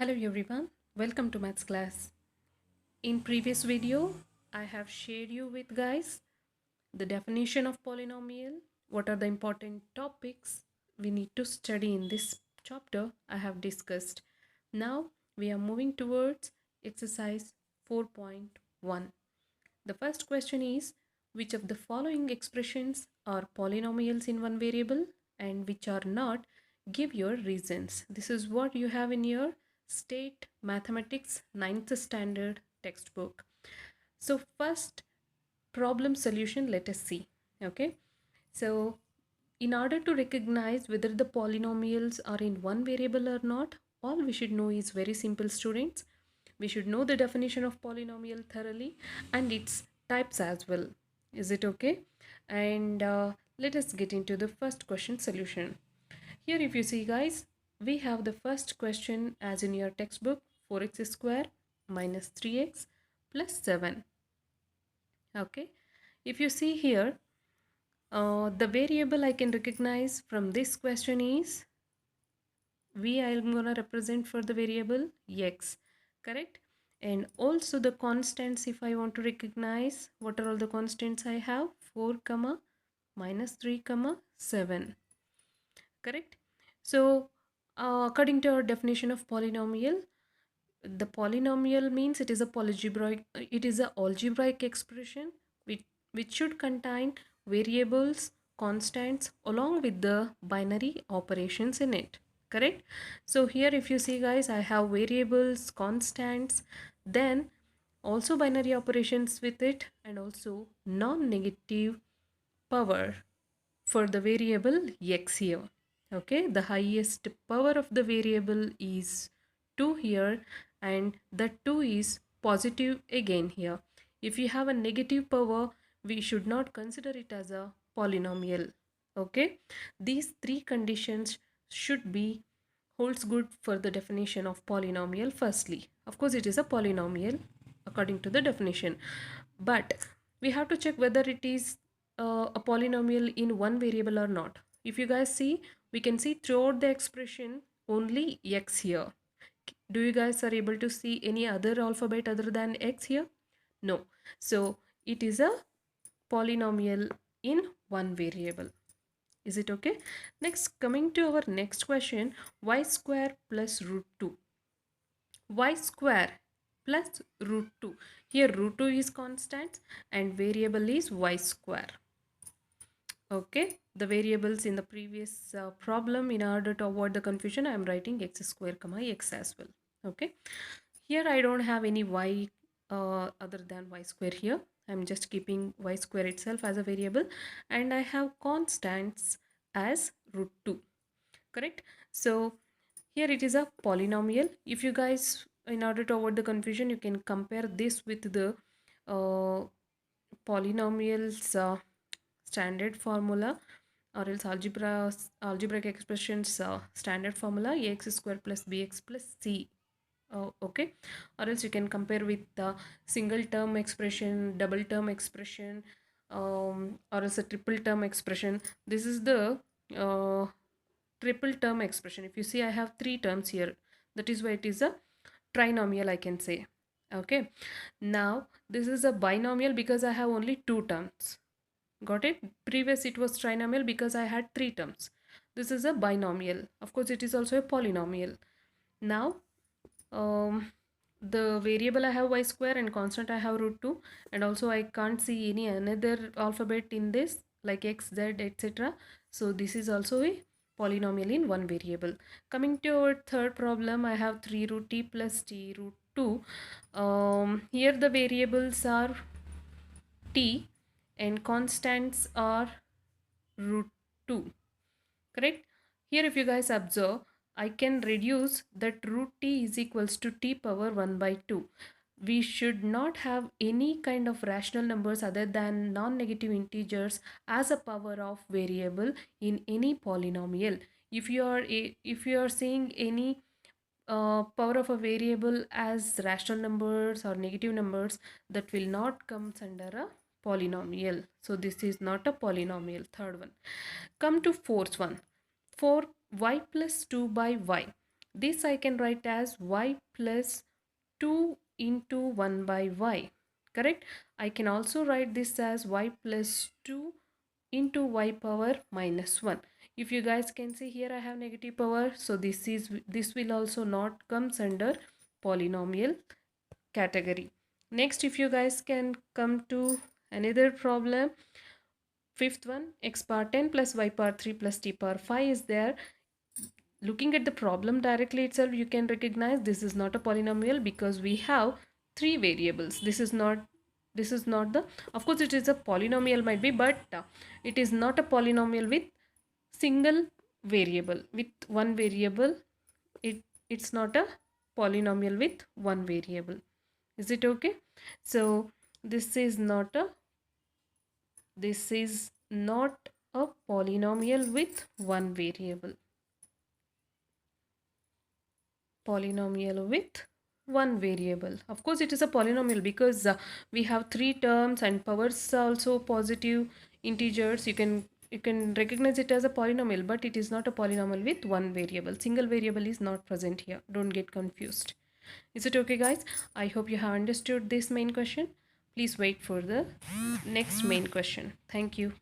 Hello everyone, welcome to maths class. In previous video, I have shared you with guys the definition of polynomial, what are the important topics we need to study in this chapter I have discussed. Now we are moving towards exercise 4.1. The first question is which of the following expressions are polynomials in one variable and which are not? Give your reasons. This is what you have in your State Mathematics 9th Standard textbook. So first problem solution, let us see. Okay, so in order to recognize whether the polynomials are in one variable or not, all we should know is very simple, students. We should know the definition of polynomial thoroughly and its types as well. Is it okay? And let us get into the first question solution. Here if you see guys, we have the first question as in your textbook, 4x square minus 3x plus 7. Okay, if you see here, the variable I can recognize from this question is v. I'm gonna represent for the variable x, correct? And also the constants, if I want to recognize, what are all the constants I have? 4 comma minus 3 comma 7, correct? So according to our definition of polynomial, the polynomial means it is a algebraic expression which should contain variables, constants along with the binary operations in it, correct? So here if you see guys, I have variables, constants, then also binary operations with it, and also non-negative power for the variable x here. Okay, the highest power of the variable is 2 here, and the 2 is positive again here. If you have a negative power, we should not consider it as a polynomial. Okay, these three conditions should be holds good for the definition of polynomial. Firstly, of course it is a polynomial according to the definition, but we have to check whether it is a polynomial in one variable or not. If you guys see, we can see throughout the expression only x here. Do you guys are able to see any other alphabet other than x here? No. So it is a polynomial in one variable. Is it okay? Next, coming to our next question, y square plus root 2. Y square plus root 2. Here root 2 is constant and variable is y square. Okay, the variables in the previous problem, in order to avoid the confusion, I am writing x square comma x as well. Okay, here I don't have any y other than y square here. I'm just keeping y square itself as a variable, and I have constants as root 2, correct? So here it is a polynomial. If you guys, in order to avoid the confusion, you can compare this with the polynomials standard formula, or else algebraic expressions standard formula, ax square plus bx plus c. Okay, or else you can compare with the single term expression, double term expression, or else a triple term expression. This is the triple term expression. If you see, I have three terms here, that is why it is a trinomial, I can say. Okay, now this is a binomial because I have only two terms. Got it? Previous it was trinomial because I had three terms. This is a binomial. Of course it is also a polynomial. Now the variable I have y square and constant I have root 2, and also I can't see any another alphabet in this like x, z, etc. So this is also a polynomial in one variable. Coming to our third problem, I have 3 root t plus t root 2. Here the variables are t and constants are root 2, correct? Here if you guys observe, I can reduce that root t is equals to t power 1 by 2. We should not have any kind of rational numbers other than non-negative integers as a power of variable in any polynomial. If you are seeing any power of a variable as rational numbers or negative numbers, that will not come under a polynomial. So this is not a polynomial. Third one. Come to fourth one. 4y plus 2 by y. This I can write as y plus 2 into 1 by y. Correct? I can also write this as y plus 2 into y power minus 1. If you guys can see here, I have negative power, so this will also not comes under polynomial category. Next, if you guys can come to another problem, fifth one, x power 10 plus y power 3 plus t power 5 is there. Looking at the problem directly itself, you can recognize this is not a polynomial because we have three variables. This is not the, of course it is a polynomial might be, but it is not a polynomial with single variable. With one variable, it's not a polynomial with one variable. Is it okay? So this is not a polynomial with one variable. Polynomial with one variable. Of course it is a polynomial because we have three terms and powers are also positive integers. You can recognize it as a polynomial, but it is not a polynomial with one variable. Single variable is not present here. Don't get confused. Is it okay, guys? I hope you have understood this main question. Please wait for the next main question. Thank you.